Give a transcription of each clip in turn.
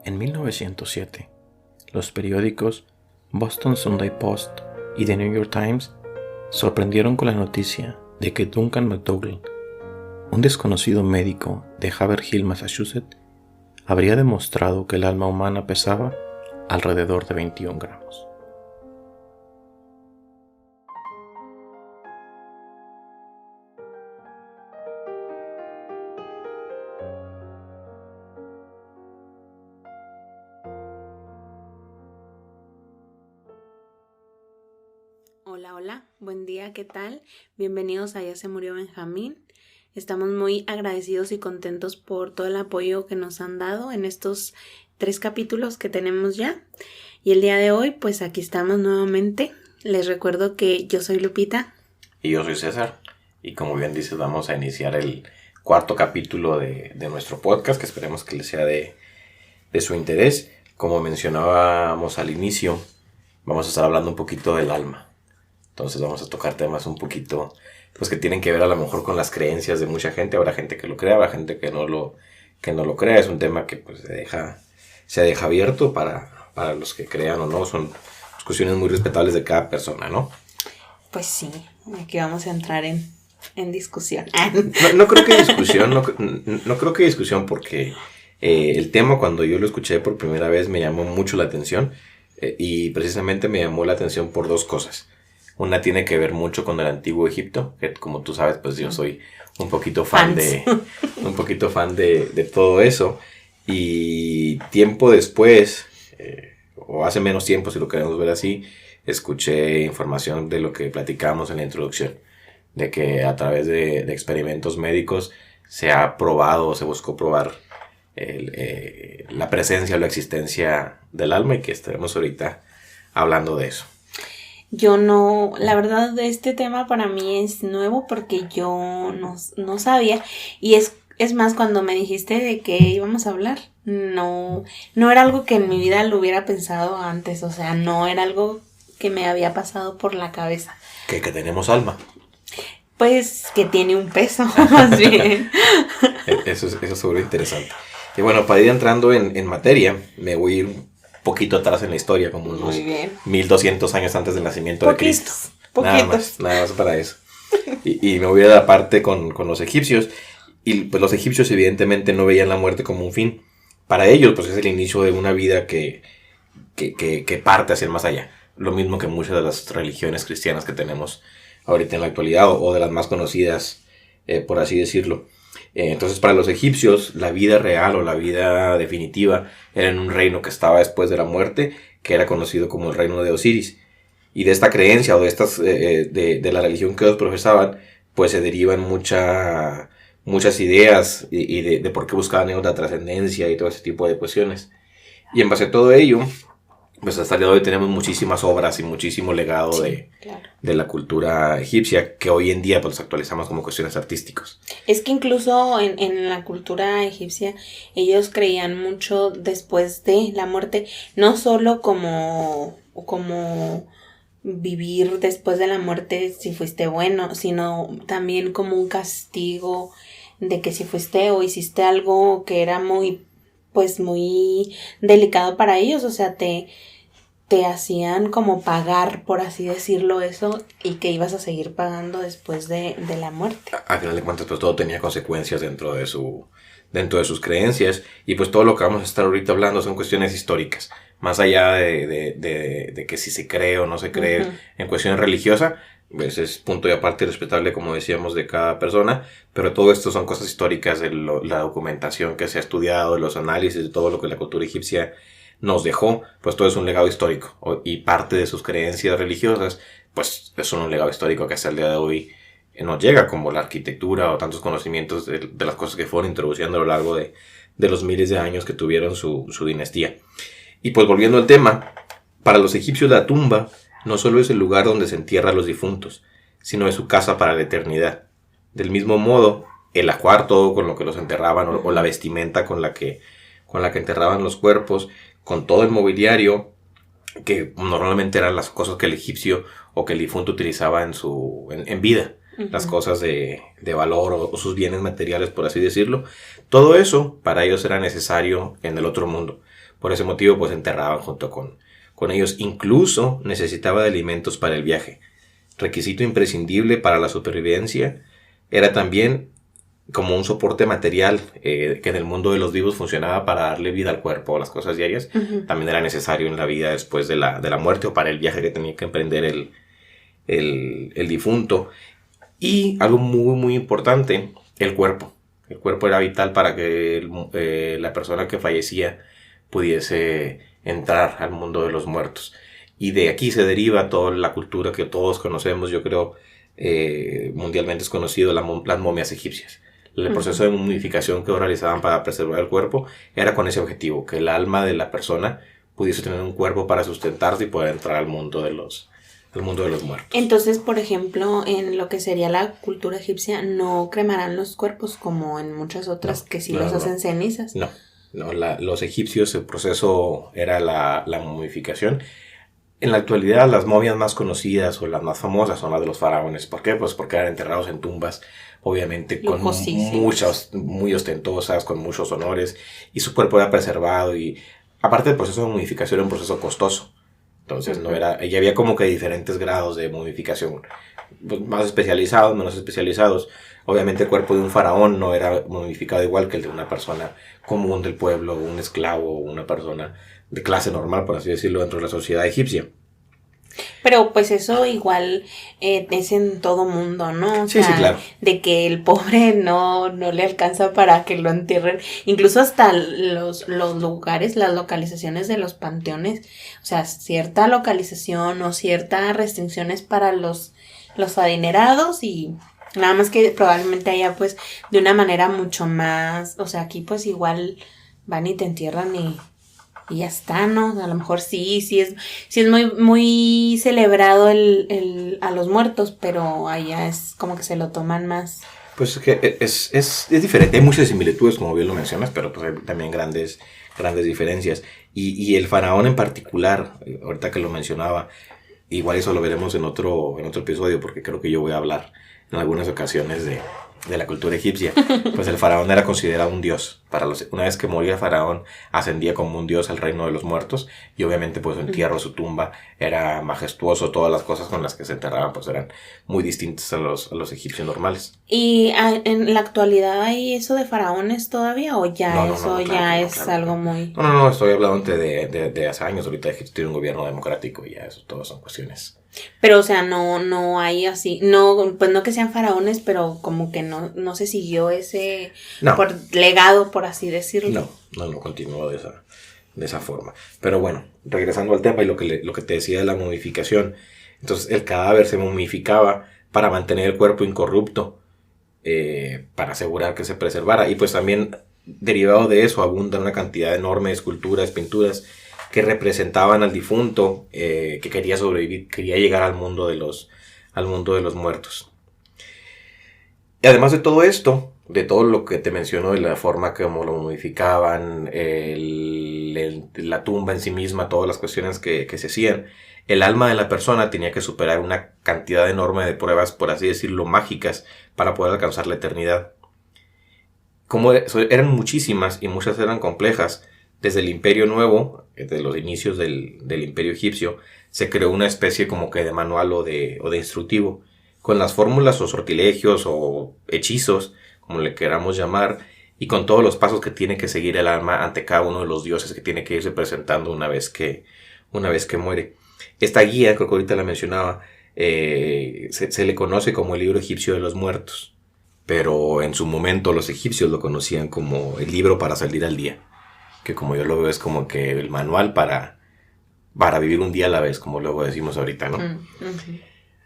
En 1907, los periódicos Boston Sunday Post y The New York Times sorprendieron con la noticia de que Duncan McDougall, un desconocido médico de Haverhill, Massachusetts, habría demostrado que el alma humana pesaba alrededor de 21 gramos. Hola, buen día, ¿qué tal? Bienvenidos a Ya se murió Benjamín. Estamos muy agradecidos y contentos por todo el apoyo que nos han dado en estos 3 capítulos que tenemos ya. Y el día de hoy, pues aquí estamos nuevamente. Les recuerdo que yo soy Lupita. Y yo soy César. Y como bien dices, vamos a iniciar el 4º capítulo de nuestro podcast, que esperemos que les sea de su interés. Como mencionábamos al inicio, vamos a estar hablando un poquito del alma. Entonces vamos a tocar temas un poquito, pues que tienen que ver a lo mejor con las creencias de mucha gente. Habrá gente que lo crea, habrá gente que no lo crea. Es un tema que pues se deja abierto para los que crean o no. Son discusiones muy respetables de cada persona, ¿no? Pues sí, aquí vamos a entrar en discusión. No creo que discusión, no creo que discusión porque el tema cuando yo lo escuché por primera vez me llamó mucho la atención y precisamente me llamó la atención por 2 cosas. Una tiene que ver mucho con el antiguo Egipto, que como tú sabes, pues yo soy un poquito fan de todo eso. Y tiempo después, o hace menos tiempo si lo queremos ver así, escuché información de lo que platicábamos en la introducción, de que a través de experimentos médicos se ha probado, se buscó probar la presencia o la existencia del alma y que estaremos ahorita hablando de eso. Yo no, la verdad este tema para mí es nuevo porque yo no sabía y es más cuando me dijiste de qué íbamos a hablar, no era algo que en mi vida lo hubiera pensado antes, o sea, no era algo que me había pasado por la cabeza. Que tenemos alma. Pues que tiene un peso, más bien. Eso es seguro interesante. Y bueno, para ir entrando en materia, me voy a ir poquito atrás en la historia, como unos 1200 años antes del nacimiento de Cristo. Nada más para eso. Y me voy a dar parte con los egipcios. Y pues los egipcios evidentemente no veían la muerte como un fin. Para ellos pues es el inicio de una vida que parte hacia el más allá. Lo mismo que muchas de las religiones cristianas que tenemos ahorita en la actualidad o de las más conocidas, por así decirlo. Entonces para los egipcios la vida real o la vida definitiva era en un reino que estaba después de la muerte, que era conocido como el reino de Osiris. Y de esta creencia o de estas de la religión que ellos profesaban, pues se derivan muchas ideas y de por qué buscaban ellos la trascendencia y todo ese tipo de cuestiones. Y en base a todo ello, pues hasta el día de hoy tenemos muchísimas obras y muchísimo legado de la cultura egipcia que hoy en día pues actualizamos como cuestiones artísticas. Es que incluso en la cultura egipcia ellos creían mucho después de la muerte, no solo como vivir después de la muerte si fuiste bueno, sino también como un castigo de que si fuiste o hiciste algo que era muy delicado para ellos, o sea, te hacían como pagar, por así decirlo, eso, y que ibas a seguir pagando después de la muerte. A final de cuentas, pues todo tenía consecuencias dentro de sus creencias, y pues todo lo que vamos a estar ahorita hablando son cuestiones históricas, más allá de que si se cree o no se cree en cuestiones religiosas, pues es punto y aparte respetable, como decíamos, de cada persona, pero todo esto son cosas históricas, de la documentación que se ha estudiado, de los análisis, de todo lo que la cultura egipcia nos dejó, pues todo es un legado histórico, y parte de sus creencias religiosas, pues son un legado histórico que hasta el día de hoy nos llega, como la arquitectura o tantos conocimientos de las cosas que fueron introduciendo a lo largo de los miles de años que tuvieron su dinastía. Y pues volviendo al tema, para los egipcios la tumba no solo es el lugar donde se entierra a los difuntos, sino es su casa para la eternidad. Del mismo modo, el ajuar, todo con lo que los enterraban, o la vestimenta con la que enterraban los cuerpos, con todo el mobiliario, que normalmente eran las cosas que el egipcio o que el difunto utilizaba en vida, las cosas de valor o sus bienes materiales, por así decirlo. Todo eso para ellos era necesario en el otro mundo, Por ese motivo, pues enterraban junto con ellos. Incluso necesitaba de alimentos para el viaje. Requisito imprescindible para la supervivencia era también como un soporte material que en el mundo de los vivos funcionaba para darle vida al cuerpo o las cosas diarias. También era necesario en la vida después de la muerte o para el viaje que tenía que emprender el difunto. Y algo muy muy importante, el cuerpo. El cuerpo era vital para que la persona que fallecía pudiese entrar al mundo de los muertos. Y de aquí se deriva toda la cultura que todos conocemos, yo creo, mundialmente es conocido, las momias egipcias. El proceso de momificación que realizaban para preservar el cuerpo era con ese objetivo, que el alma de la persona pudiese tener un cuerpo para sustentarse y poder entrar al mundo de los muertos. Entonces, por ejemplo, en lo que sería la cultura egipcia, no cremarán los cuerpos como en muchas otras que sí los hacen cenizas. No, los egipcios, el proceso era la momificación. En la actualidad, las momias más conocidas o las más famosas son las de los faraones. ¿Por qué? Pues porque eran enterrados en tumbas, obviamente, con muchas, muy ostentosas, con muchos honores, y su cuerpo era preservado. Y aparte del proceso de momificación, era un proceso costoso. Entonces, y había como que diferentes grados de momificación, más especializados, menos especializados. Obviamente, el cuerpo de un faraón no era momificado igual que el de una persona común del pueblo, un esclavo, una persona de clase normal, por así decirlo, dentro de la sociedad egipcia. Pero pues eso igual es en todo mundo, ¿no? O sí, sea, claro. De que el pobre no le alcanza para que lo entierren. Incluso hasta los lugares, las localizaciones de los panteones, o sea, cierta localización o ciertas restricciones para los adinerados, y nada más que probablemente haya pues de una manera mucho más, o sea, aquí pues igual van y te entierran y ya está, ¿no? A lo mejor sí es muy, muy celebrado a los muertos, pero allá es como que se lo toman más. Pues es que es diferente, hay muchas similitudes, como bien lo mencionas, pero pues hay también grandes diferencias. Y el faraón en particular, ahorita que lo mencionaba, igual eso lo veremos en otro episodio, porque creo que yo voy a hablar en algunas ocasiones de la cultura egipcia. Pues el faraón era considerado un dios. Una vez que moría el faraón, ascendía como un dios al reino de los muertos, y obviamente pues el entierro, su tumba era majestuoso. Todas las cosas con las que se enterraban pues eran muy distintas a los egipcios normales. ¿Y en la actualidad hay eso de faraones todavía, o ya algo muy...? No, estoy hablando de hace años. Ahorita Egipto tiene un gobierno democrático y ya eso todas son cuestiones. Pero, o sea, no hay así, no, pues no que sean faraones, pero como que no se siguió ese legado, por así decirlo. No continuó de esa forma. Pero bueno, regresando al tema y lo que te decía de la momificación. Entonces, el cadáver se momificaba para mantener el cuerpo incorrupto, para asegurar que se preservara. Y pues también, derivado de eso, abunda una cantidad enorme de esculturas, pinturas, que representaban al difunto que quería sobrevivir, quería llegar al mundo de los muertos. Y además de todo esto, de todo lo que te menciono, de la forma como lo modificaban, la tumba en sí misma, todas las cuestiones que se hacían, el alma de la persona tenía que superar una cantidad enorme de pruebas, por así decirlo, mágicas, para poder alcanzar la eternidad. Como eran muchísimas y muchas eran complejas, desde el Imperio Nuevo, desde los inicios del Imperio Egipcio, se creó una especie como que de manual o de instructivo, con las fórmulas o sortilegios o hechizos, como le queramos llamar, y con todos los pasos que tiene que seguir el alma ante cada uno de los dioses que tiene que irse presentando una vez que muere. Esta guía, creo que ahorita la mencionaba, se le conoce como el libro egipcio de los muertos, pero en su momento los egipcios lo conocían como el libro para salir al día, que como yo lo veo es como que el manual para vivir un día a la vez, como luego decimos ahorita, ¿no? Uh-huh.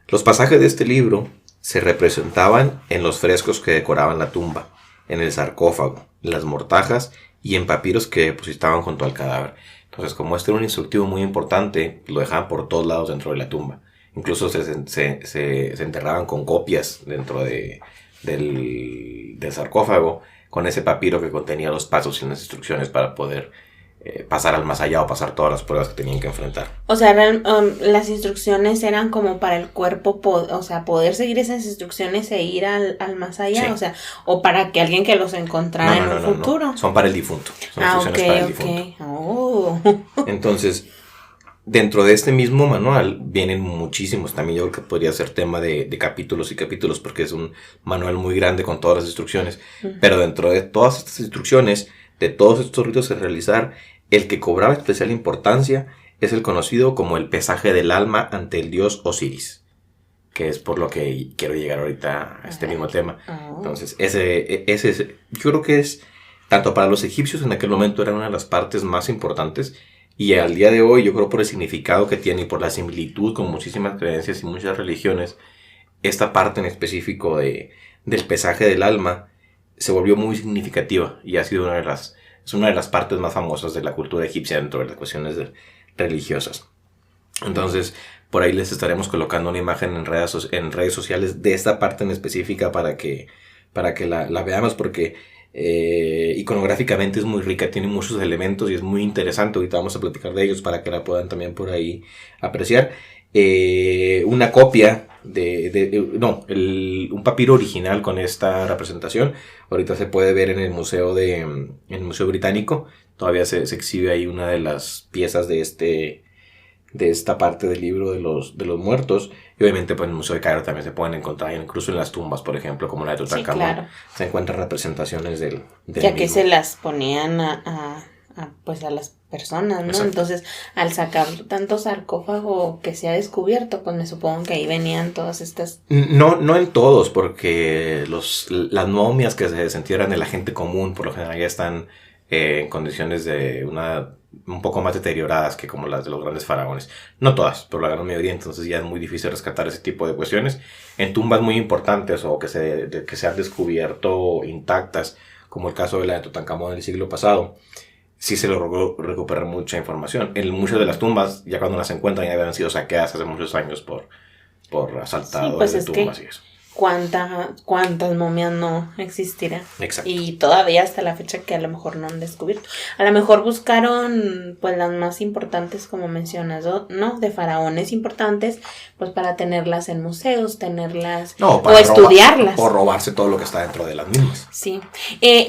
Los pasajes de este libro se representaban en los frescos que decoraban la tumba, en el sarcófago, en las mortajas y en papiros que depositaban junto al cadáver. Entonces, como este era un instructivo muy importante, lo dejaban por todos lados dentro de la tumba. Incluso se enterraban con copias dentro del sarcófago, con ese papiro que contenía los pasos y las instrucciones para poder pasar al más allá o pasar todas las pruebas que tenían que enfrentar. O sea, las instrucciones eran como para el cuerpo, o sea, poder seguir esas instrucciones e ir al más allá, Sí. o sea, o para que alguien que los encontrara en un futuro. No. Son para el difunto. Son instrucciones para el difunto. Oh. Entonces, dentro de este mismo manual vienen muchísimos, también yo creo que podría ser tema de capítulos y capítulos porque es un manual muy grande con todas las instrucciones, pero dentro de todas estas instrucciones, de todos estos ritos a realizar, el que cobraba especial importancia es el conocido como el pesaje del alma ante el dios Osiris, que es por lo que quiero llegar ahorita a este mismo tema. Entonces, ese yo creo que es, tanto para los egipcios en aquel momento era una de las partes más importantes. Y al día de hoy, yo creo por el significado que tiene y por la similitud con muchísimas creencias y muchas religiones, esta parte en específico del pesaje del alma se volvió muy significativa y ha sido es una de las partes más famosas de la cultura egipcia dentro de las cuestiones religiosas. Entonces, por ahí les estaremos colocando una imagen en redes sociales de esta parte en específica para que la veamos, porque iconográficamente es muy rica, tiene muchos elementos y es muy interesante. Ahorita vamos a platicar de ellos para que la puedan también por ahí apreciar. Una copia un papiro original con esta representación ahorita se puede ver en el museo británico. Todavía se exhibe ahí una de las piezas de esta parte del libro de los muertos. Y obviamente pues en el Museo de Cairo también se pueden encontrar, incluso en las tumbas, por ejemplo, como la de Tutankamón. Sí, claro. Se encuentran representaciones del ya que se las ponían a las personas, ¿no? Exacto. Entonces, al sacar tanto sarcófago que se ha descubierto, pues me supongo que ahí venían todas estas... No en todos, porque las momias que se desentierran de la gente común, por lo general ya están en condiciones un poco más deterioradas que como las de los grandes faraones. No todas, pero la gran mayoría, entonces ya es muy difícil rescatar ese tipo de cuestiones. En tumbas muy importantes o que se han descubierto intactas, como el caso de la de Tutankamón del siglo pasado, sí se logró recuperar mucha información. En muchas de las tumbas, ya cuando las encuentran, ya habían sido saqueadas hace muchos años por asaltadores de tumbas y eso. ¿Cuántas momias no existirán? Exacto. Y todavía hasta la fecha que a lo mejor no han descubierto. A lo mejor buscaron pues las más importantes, como mencionas, ¿no? De faraones importantes, pues para tenerlas en museos, o estudiarlas. O robarse todo lo que está dentro de las mismas. Sí,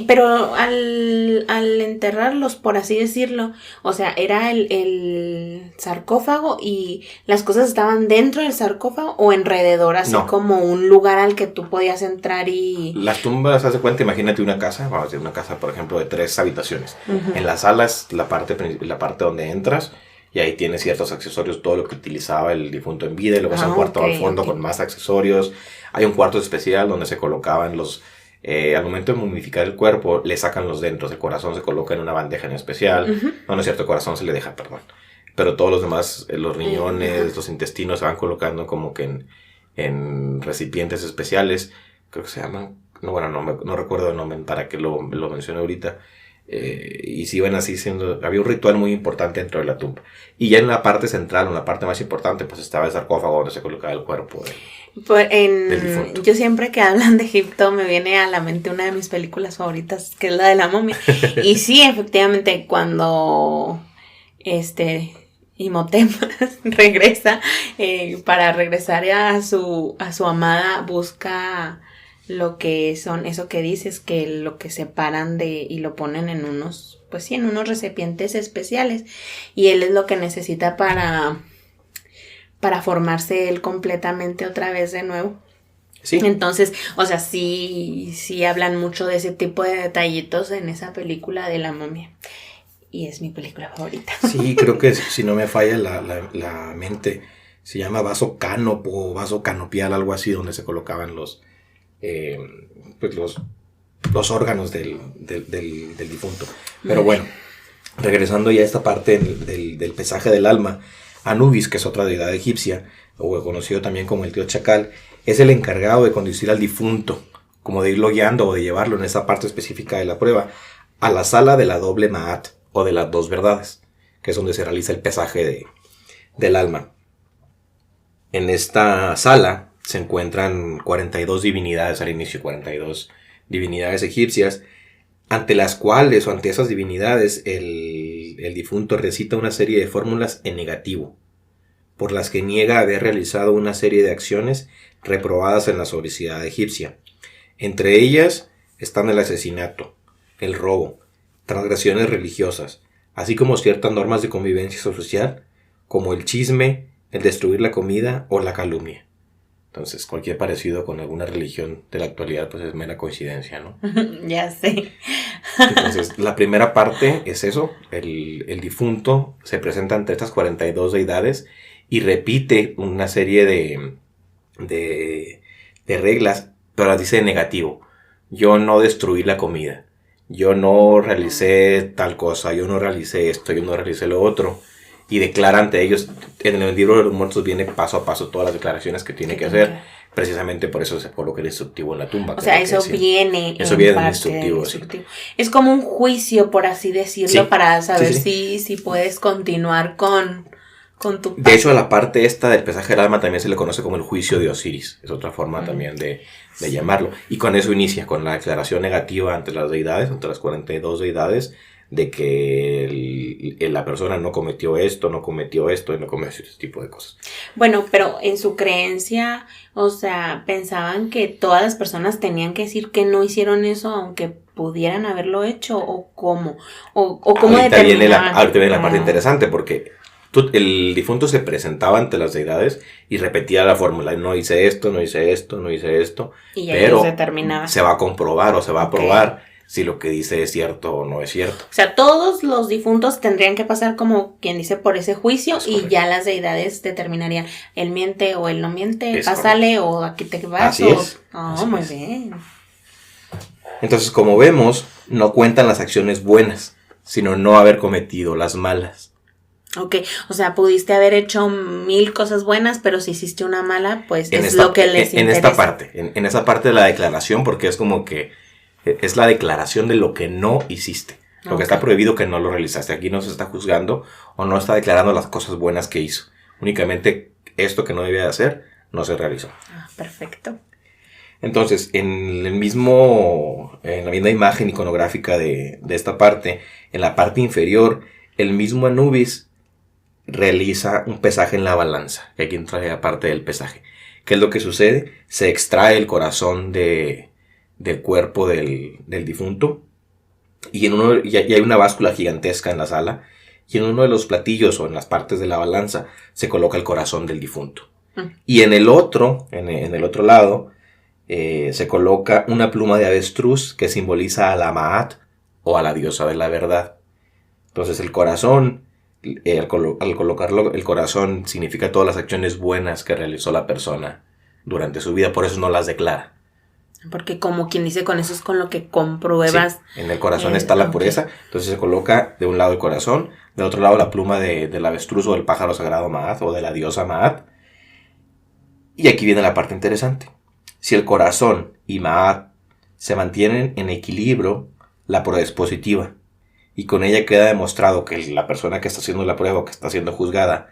pero al enterrarlos, por así decirlo, o sea, era el sarcófago y las cosas estaban dentro del sarcófago o alrededor, así como un lugar al que tú podías entrar y... Las tumbas, haz de cuenta, imagínate una casa, vamos a decir una casa, por ejemplo, de 3 habitaciones. Uh-huh. En la sala es la parte donde entras y ahí tienes ciertos accesorios, todo lo que utilizaba el difunto en vida, y luego es un cuarto al fondo con más accesorios. Hay un cuarto especial donde se colocaban al momento de momificar el cuerpo, le sacan los dentros, el corazón se coloca en una bandeja en especial. Uh-huh. No es cierto, el corazón se le deja, perdón. Pero todos los demás, los riñones, los intestinos se van colocando como que en recipientes especiales, creo que se llaman, no recuerdo el nombre para que lo mencione ahorita, y si iban así había un ritual muy importante dentro de la tumba, y ya en la parte central, en la parte más importante, pues estaba el sarcófago donde se colocaba el cuerpo del difunto. Yo siempre que hablan de Egipto me viene a la mente una de mis películas favoritas, que es la de la momia, y sí, efectivamente, cuando Imhotep regresa, para regresar a su amada, busca lo que son, eso que dices, que lo que separan y lo ponen en unos recipientes especiales, y él es lo que necesita para formarse él completamente otra vez de nuevo. Sí. Entonces, o sea, sí hablan mucho de ese tipo de detallitos en esa película de la momia. Y es mi película favorita. Sí, creo que si no me falla la mente, se llama vaso cánopo o vaso canopial, algo así, donde se colocaban los órganos del difunto. Pero bueno, regresando ya a esta parte del pesaje del alma, Anubis, que es otra deidad egipcia, o conocido también como el dios Chacal, es el encargado de conducir al difunto, como de irlo guiando o de llevarlo en esa parte específica de la prueba, a la sala de la doble Ma'at, o de las 2 verdades, que es donde se realiza el pesaje del alma. En esta sala se encuentran 42 divinidades al inicio, 42 divinidades egipcias. ante las cuales o ante esas divinidades el difunto recita una serie de fórmulas en negativo, por las que niega haber realizado una serie de acciones reprobadas en la sociedad egipcia. Entre ellas están el asesinato, el robo, transgresiones religiosas, así como ciertas normas de convivencia social, como el chisme, el destruir la comida o la calumnia. Entonces, cualquier parecido con alguna religión de la actualidad, pues es mera coincidencia, ¿no? Ya sé. Entonces, la primera parte es eso, el difunto se presenta ante estas 42 deidades y repite una serie de reglas, pero las dice en negativo. Yo no destruí la comida, yo no realicé tal cosa, yo no realicé esto, yo no realicé lo otro. Y declara ante ellos, en el libro de los muertos viene paso a paso todas las declaraciones que tiene que hacer. Precisamente por eso se coloca el instructivo en la tumba. O sea, eso viene en instructivo. Sí. Es como un juicio, por así decirlo, para saber si puedes continuar con tu paz. De hecho, a la parte esta del pesaje del alma también se le conoce como el juicio de Osiris. Es otra forma también de llamarlo. Y con eso inicia, con la declaración negativa ante las deidades, ante las 42 deidades, de que la persona no cometió esto y no cometió este tipo de cosas. Bueno, pero en su creencia, o sea, pensaban que todas las personas tenían que decir que no hicieron eso aunque pudieran haberlo hecho, o cómo, o cómo determinaban. Ahorita viene la parte interesante, porque el difunto se presentaba ante las deidades y repetía la fórmula: no hice esto, no hice esto, no hice esto. Y ya pero ellos determinaban. Se va a comprobar o se va a probar si lo que dice es cierto o no es cierto. O sea, todos los difuntos tendrían que pasar, como quien dice, por ese juicio, y ya las deidades determinarían: él miente o él no miente, pásale o aquí te vas. Así es. Muy bien. Entonces, como vemos, no cuentan las acciones buenas, sino no haber cometido las malas. Ok, o sea, pudiste haber hecho 1000 cosas buenas, pero si hiciste una mala, pues lo que les interesa. En esa parte de la declaración, porque es como que es la declaración de lo que no hiciste. Lo que está prohibido, que no lo realizaste. Aquí no se está juzgando o no está declarando las cosas buenas que hizo. Únicamente esto que no debía de hacer no se realizó. Perfecto. Entonces, en la misma imagen iconográfica de esta parte, en la parte inferior, el mismo Anubis realiza un pesaje en la balanza. Que aquí entra la parte del pesaje. ¿Qué es lo que sucede? Se extrae el corazón del cuerpo del difunto, y hay una báscula gigantesca en la sala, y en uno de los platillos o en las partes de la balanza se coloca el corazón del difunto. Y en el otro lado se coloca una pluma de avestruz que simboliza a la Maat, o a la diosa de la verdad. Entonces el corazón, al colocarlo, el corazón significa todas las acciones buenas que realizó la persona durante su vida, por eso no las declara. Porque como quien dice, con eso es con lo que compruebas. Sí, en el corazón está la pureza. Entonces se coloca de un lado el corazón, del otro lado la pluma del avestruz o del pájaro sagrado Maat, o de la diosa Maat. Y aquí viene la parte interesante. Si el corazón y Maat se mantienen en equilibrio, la prueba es positiva. Y con ella queda demostrado que la persona que está haciendo la prueba o que está siendo juzgada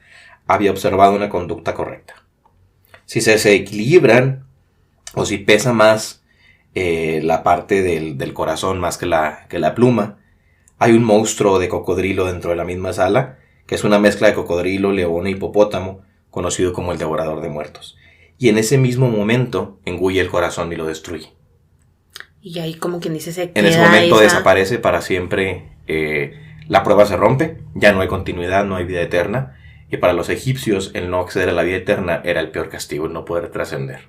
había observado una conducta correcta. Si se equilibran, o si pesa más la parte del corazón más que la pluma, hay un monstruo de cocodrilo dentro de la misma sala, que es una mezcla de cocodrilo, león e hipopótamo, conocido como el devorador de muertos. Y en ese mismo momento engulle el corazón y lo destruye. Y ahí, como quien dice, se queda. En ese momento desaparece para siempre. La prueba se rompe, ya no hay continuidad, no hay vida eterna. Y para los egipcios, el no acceder a la vida eterna era el peor castigo, el no poder trascender.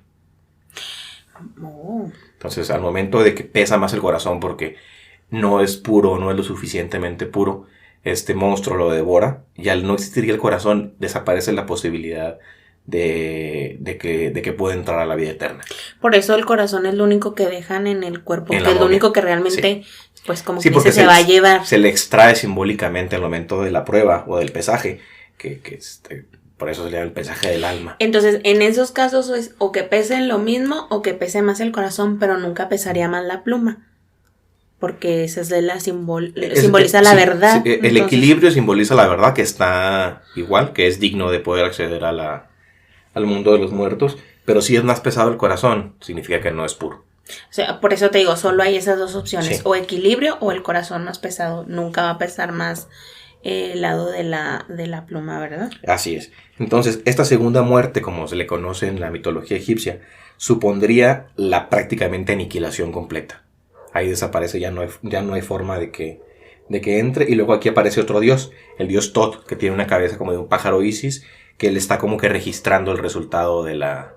Entonces, al momento de que pesa más el corazón porque no es puro, no es lo suficientemente puro, este monstruo lo devora, y al no existir el corazón desaparece la posibilidad de que pueda entrar a la vida eterna. Por eso el corazón es lo único que dejan en el cuerpo, que es lo único que realmente, pues como que se va a llevar. Se le extrae simbólicamente al momento de la prueba o del pesaje, por eso se llama el pesaje del alma. Entonces, en esos casos es o que pesen lo mismo o que pese más el corazón, pero nunca pesaría más la pluma. Porque esa es simboliza la verdad. Sí, el equilibrio simboliza la verdad, que está igual, que es digno de poder acceder al mundo de los muertos. Pero si es más pesado el corazón, significa que no es puro. O sea, por eso te digo, solo hay esas dos opciones, Sí. o equilibrio o el corazón más pesado. Nunca va a pesar más el lado de la pluma, ¿verdad? Así es. Entonces, esta segunda muerte, como se le conoce en la mitología egipcia, supondría la prácticamente aniquilación completa. Ahí desaparece, ya no hay forma de que entre. Y luego aquí aparece otro dios, el dios Tot, que tiene una cabeza como de un pájaro Isis, que él está como que registrando el resultado de la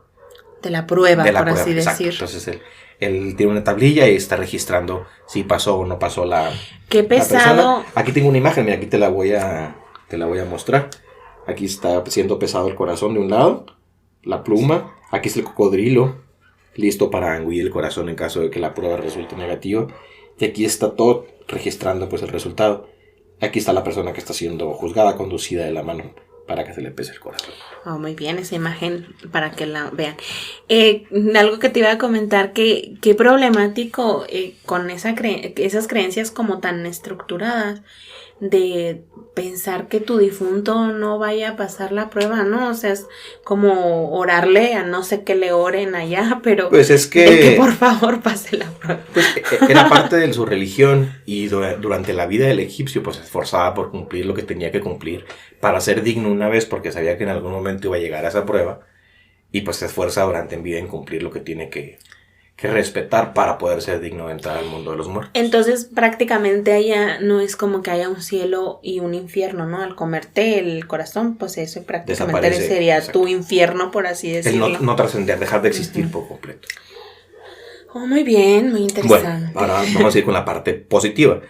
Prueba, por prueba. así Exacto. decir. Entonces él tiene una tablilla y está registrando si pasó o no pasó la Qué pesado. persona. Aquí tengo una imagen, mira, aquí te la voy a mostrar. Aquí está siendo pesado el corazón de un lado, la pluma, aquí es el cocodrilo, listo para engullir el corazón en caso de que la prueba resulte negativa. Y aquí está todo registrando pues el resultado. Aquí está la persona que está siendo juzgada, conducida de la mano para que se le pese el corazón. Oh, muy bien, esa imagen para que la vean. Algo que te iba a comentar, que qué problemático con esas creencias como tan estructuradas de pensar que tu difunto no vaya a pasar la prueba, ¿no? O sea, es como orarle a no sé qué le oren allá, pero Pues es que, de que por favor pase la prueba. Pues era parte de su religión y durante la vida del egipcio pues se esforzaba por cumplir lo que tenía que cumplir para ser digno una vez porque sabía que en algún momento iba a llegar a esa prueba y pues se esfuerza durante en vida en cumplir lo que tiene que respetar para poder ser digno de entrar al mundo de los muertos. Entonces prácticamente allá no es como que haya un cielo y un infierno, ¿no? Al comerte el corazón, pues eso prácticamente Desaparece, sería exacto. Tu infierno, por así El decirlo. no trascender, dejar de existir por completo. Oh, muy bien, muy interesante. Bueno, ahora vamos a ir con la parte positiva.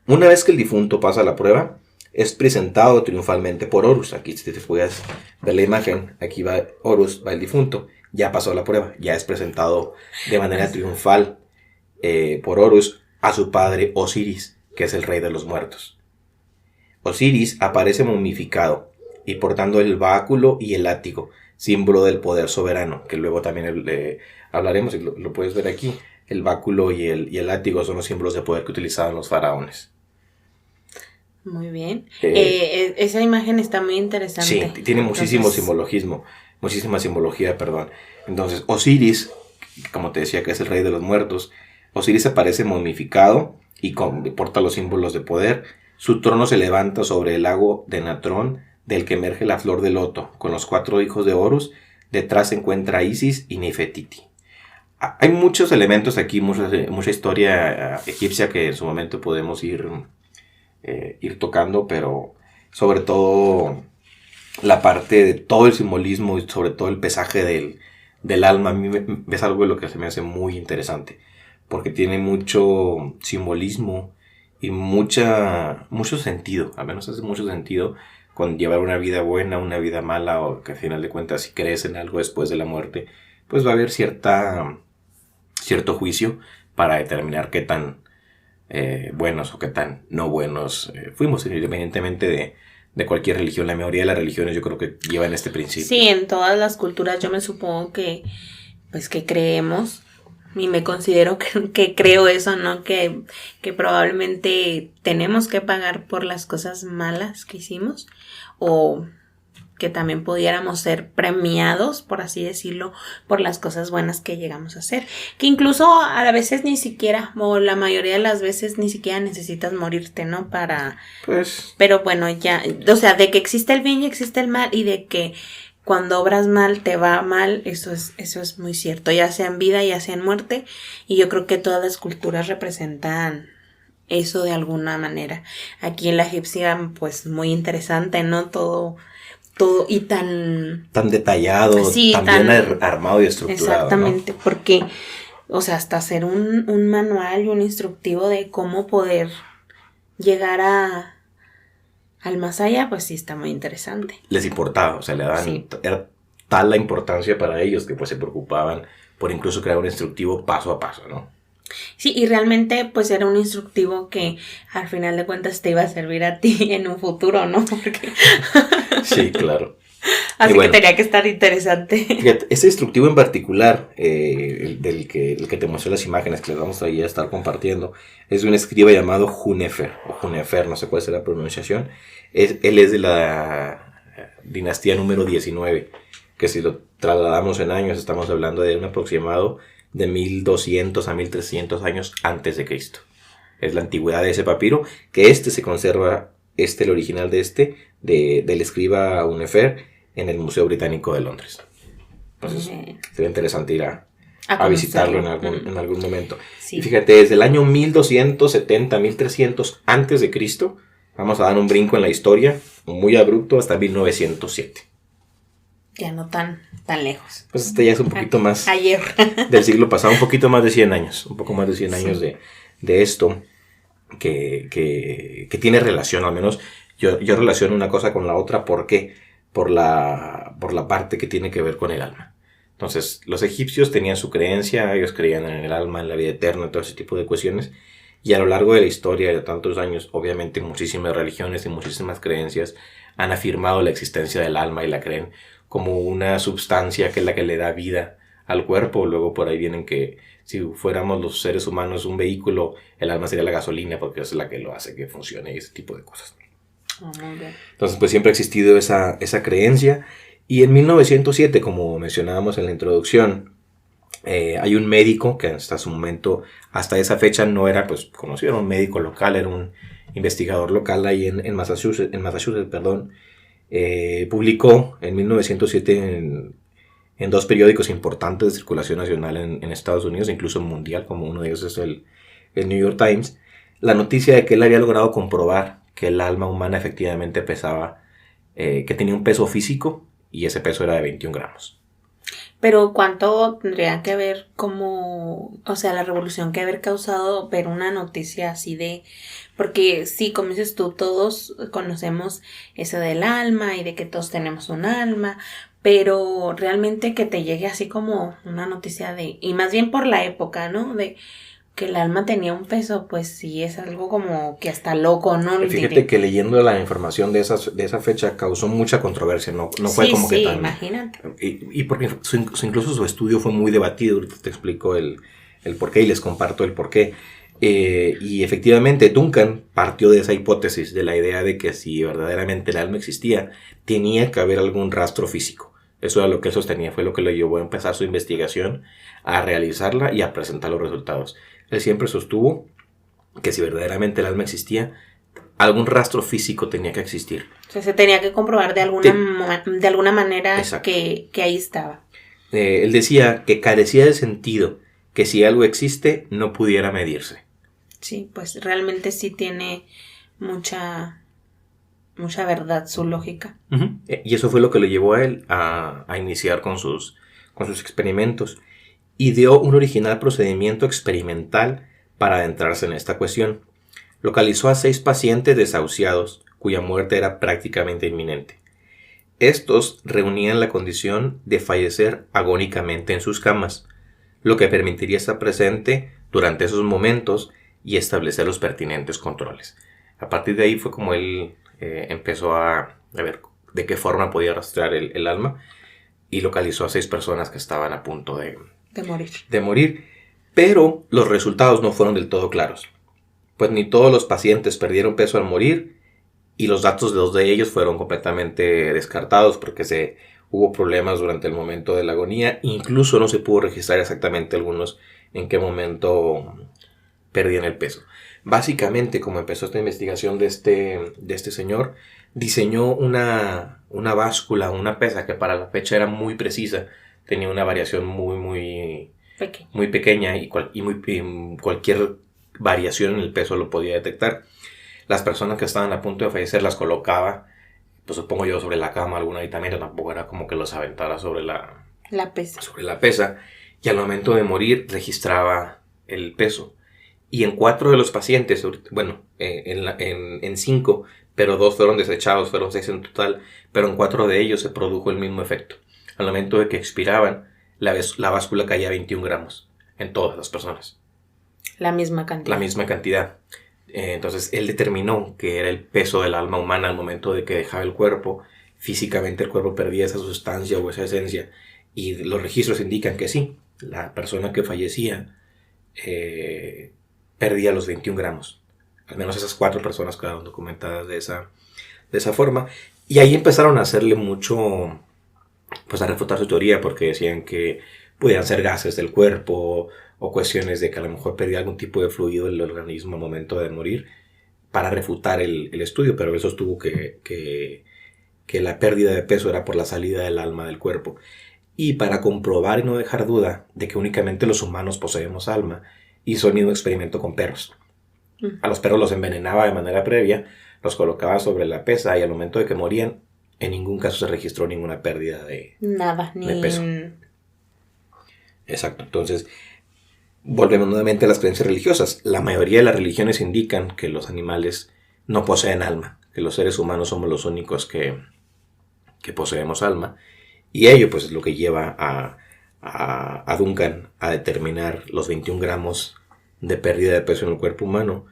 Una vez que el difunto pasa la prueba, es presentado triunfalmente por Horus. Aquí si te puedes ver la imagen, aquí va Horus, va el difunto. Ya pasó la prueba, ya es presentado de manera triunfal por Horus a su padre Osiris, que es el rey de los muertos. Osiris aparece momificado y portando el báculo y el látigo, símbolo del poder soberano, que luego también hablaremos y lo puedes ver aquí. El báculo y el látigo son los símbolos de poder que utilizaban los faraones. Muy bien. Esa imagen está muy interesante. Sí, tiene muchísimo simbologismo. Muchísima simbología, perdón. Entonces, Osiris, como te decía que es el rey de los muertos, Osiris aparece momificado y porta los símbolos de poder. Su trono se levanta sobre el lago de Natrón, del que emerge la flor de loto, con los 4 hijos de Horus. Detrás se encuentra Isis y Nefertiti. Hay muchos elementos aquí, mucha historia egipcia que en su momento podemos ir tocando, pero sobre todo la parte de todo el simbolismo y sobre todo el pesaje del alma, a mí es algo de lo que se me hace muy interesante, porque tiene mucho simbolismo y mucho sentido, al menos hace mucho sentido con llevar una vida buena, una vida mala, o que al final de cuentas si crees en algo después de la muerte, pues va a haber cierto juicio para determinar qué tan buenos o qué tan no buenos fuimos, independientemente de cualquier religión. La mayoría de las religiones yo creo que llevan este principio. Sí, en todas las culturas yo me supongo que pues que creemos y me considero que creo eso, ¿no? Que probablemente tenemos que pagar por las cosas malas que hicimos o que también pudiéramos ser premiados, por así decirlo, por las cosas buenas que llegamos a hacer. Que incluso a veces ni siquiera, o la mayoría de las veces ni siquiera necesitas morirte, ¿no? Pues... Pero bueno, ya, o sea, de que existe el bien y existe el mal y de que cuando obras mal te va mal, eso es muy cierto, ya sea en vida, ya sea en muerte, y yo creo que todas las culturas representan eso de alguna manera. Aquí en la egipcia, pues muy interesante, ¿no? Todo y tan detallado, sí, tan bien armado y estructurado. Exactamente, ¿no? porque, o sea, hasta hacer un manual y un instructivo de cómo poder llegar al más allá, pues sí está muy interesante. Les importaba, o sea, le daban, sí. Era tal la importancia para ellos que pues se preocupaban por incluso crear un instructivo paso a paso, ¿no? Sí, y realmente pues era un instructivo que al final de cuentas te iba a servir a ti en un futuro, ¿no? Porque... Sí, claro. Así bueno, que tenía que estar interesante. Fíjate, este instructivo en particular, el que te mostré las imágenes que les vamos a estar compartiendo, es de un escriba llamado Hunefer, o Hunefer, no sé cuál es la pronunciación. Él es de la dinastía número 19, que si lo trasladamos en años estamos hablando de un aproximado de 1200 a 1300 años antes de Cristo. Es la antigüedad de ese papiro, que se conserva, el original del escriba Hunefer, en el Museo Británico de Londres. Entonces, sería interesante ir a visitarlo en algún momento. Sí. Y fíjate, desde el año 1270, 1300 antes de Cristo, vamos a dar un brinco en la historia, muy abrupto, hasta 1907. Ya no tan lejos. Pues ya es un poquito más... Ayer. Del siglo pasado, un poquito más de 100 años. Un poco más de 100 años de esto, que tiene relación, al menos yo relaciono una cosa con la otra. ¿Por qué? Por la parte que tiene que ver con el alma. Entonces, los egipcios tenían su creencia, ellos creían en el alma, en la vida eterna, todo ese tipo de cuestiones. Y a lo largo de la historia de tantos años, obviamente muchísimas religiones y muchísimas creencias han afirmado la existencia del alma y la creen como una sustancia que es la que le da vida al cuerpo. Luego por ahí vienen que si fuéramos los seres humanos un vehículo, el alma sería la gasolina, porque es la que lo hace que funcione y ese tipo de cosas. Muy bien. Entonces pues siempre ha existido esa creencia. Y en 1907, como mencionábamos en la introducción, hay un médico que hasta su momento, hasta esa fecha no era pues conocido, era un médico local, era un investigador local ahí en Massachusetts, publicó en 1907 en dos periódicos importantes de circulación nacional en Estados Unidos, incluso mundial, como uno de ellos es el New York Times, la noticia de que él había logrado comprobar que el alma humana efectivamente pesaba, que tenía un peso físico, y ese peso era de 21 gramos. Pero ¿cuánto tendría que haber la revolución que haber causado ver una noticia así de... Porque sí, como dices tú, todos conocemos eso del alma y de que todos tenemos un alma, pero realmente que te llegue así como una noticia y más bien por la época, ¿no? De que el alma tenía un peso, pues sí, es algo como que hasta loco, ¿no? Fíjate que leyendo la información de esa fecha causó mucha controversia, no fue como que tan... Sí, imagínate. Y porque incluso su estudio fue muy debatido, ahorita te explico el porqué y les comparto el porqué. Y efectivamente Duncan partió de esa hipótesis, de la idea de que si verdaderamente el alma existía, tenía que haber algún rastro físico. Eso era lo que él sostenía, fue lo que le llevó a empezar su investigación, a realizarla y a presentar los resultados. Él siempre sostuvo que si verdaderamente el alma existía, algún rastro físico tenía que existir. O sea, se tenía que comprobar de alguna manera que ahí estaba. Él decía que carecía de sentido que si algo existe no pudiera medirse. Sí, pues realmente sí tiene mucha verdad su lógica. Uh-huh. Y eso fue lo que le llevó a él a iniciar con sus experimentos. Y dio un original procedimiento experimental para adentrarse en esta cuestión. Localizó a 6 pacientes desahuciados, cuya muerte era prácticamente inminente. Estos reunían la condición de fallecer agónicamente en sus camas, lo que permitiría estar presente durante esos momentos y establecer los pertinentes controles. A partir de ahí fue como él empezó a ver de qué forma podía rastrear el alma, y localizó a 6 personas que estaban a punto de morir. Pero los resultados no fueron del todo claros, pues ni todos los pacientes perdieron peso al morir, y los datos de 2 de ellos fueron completamente descartados porque hubo problemas durante el momento de la agonía. Incluso no se pudo registrar exactamente algunos en qué momento perdían el peso. Básicamente, como empezó esta investigación de este señor, diseñó una báscula, una pesa que para la fecha era muy precisa. Tenía una variación muy pequeña y cualquier variación en el peso lo podía detectar. Las personas que estaban a punto de fallecer las colocaba, pues supongo yo, sobre la cama, algún aditamento, tampoco era como que los aventara sobre la pesa. Y al momento de morir registraba el peso. Y en 4 de los pacientes, en 5, pero 2 fueron desechados, fueron 6 en total, pero en 4 de ellos se produjo el mismo efecto. Al momento de que expiraban, la báscula caía a 21 gramos en todas las personas. La misma cantidad. Entonces él determinó que era el peso del alma humana al momento de que dejaba el cuerpo. Físicamente el cuerpo perdía esa sustancia o esa esencia, y los registros indican que sí, la persona que fallecía perdía los 21 gramos. Al menos esas 4 personas quedaron documentadas de esa forma. Y ahí empezaron a hacerle mucho, pues a refutar su teoría, porque decían que Podían ser gases del cuerpo o cuestiones de que a lo mejor perdía algún tipo de fluido del organismo al momento de morir, para refutar el estudio, pero él sostuvo que la pérdida de peso era por la salida del alma del cuerpo. Y para comprobar y no dejar duda de que únicamente los humanos poseemos alma, hizo el mismo experimento con perros. A los perros los envenenaba de manera previa, los colocaba sobre la pesa y al momento de que morían, en ningún caso se registró ninguna pérdida de peso. Exacto, entonces volvemos nuevamente a las creencias religiosas. La mayoría de las religiones indican que los animales no poseen alma, que los seres humanos somos los únicos que poseemos alma, y ello pues es lo que lleva a Duncan a determinar los 21 gramos de pérdida de peso en el cuerpo humano,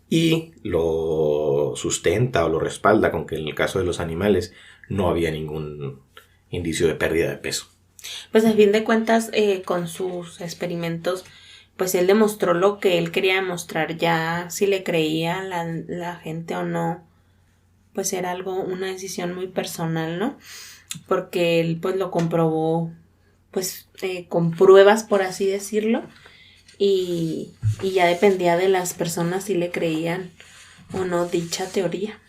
y lo sustenta o lo respalda con que en el caso de los animales no había ningún indicio de pérdida de peso. Pues a fin de cuentas, con sus experimentos, pues él demostró lo que él quería demostrar. Ya si le creía la gente o no, pues era una decisión muy personal, ¿no? Porque él pues lo comprobó pues con pruebas, por así decirlo, y ya dependía de las personas si le creían o no dicha teoría,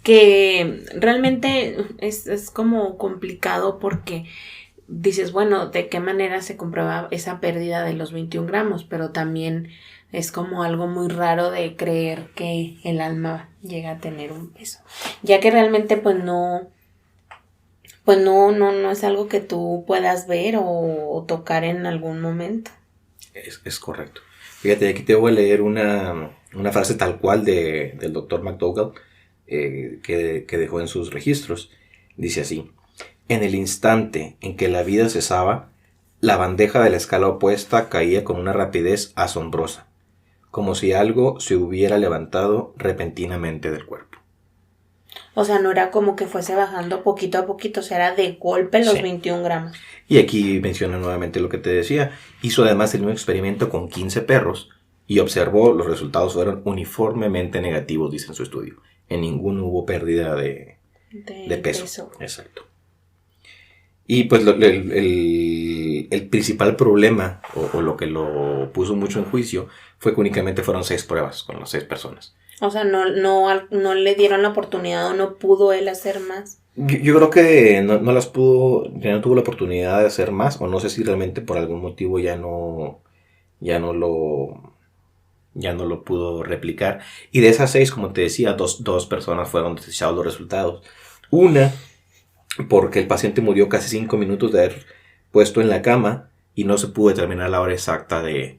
que realmente es como complicado, porque dices, bueno, ¿de qué manera se comprueba esa pérdida de los 21 gramos? Pero también es como algo muy raro de creer que el alma llega a tener un peso, ya que realmente pues no es algo que tú puedas ver o tocar en algún momento. Es correcto. Fíjate, aquí te voy a leer una frase tal cual del Dr. McDougall, que dejó en sus registros. Dice así: en el instante en que la vida cesaba, la bandeja de la escala opuesta caía con una rapidez asombrosa, como si algo se hubiera levantado repentinamente del cuerpo. O sea, no era como que fuese bajando poquito a poquito, o sea, era de golpe los 21 gramos. Y aquí menciona nuevamente lo que te decía. Hizo además el mismo experimento con 15 perros y observó los resultados fueron uniformemente negativos, dice en su estudio. En ninguno hubo pérdida de peso. Exacto. Y pues el principal problema, o lo que lo puso mucho en juicio, fue que únicamente fueron 6 pruebas con las 6 personas. O sea, no le dieron la oportunidad o no pudo él hacer más. Yo creo que no las pudo, ya no tuvo la oportunidad de hacer más, o no sé si realmente por algún motivo ya no lo pudo replicar. Y de esas 6, como te decía, dos personas fueron desechados los resultados. Una, porque el paciente murió casi 5 minutos de haber puesto en la cama y no se pudo determinar la hora exacta de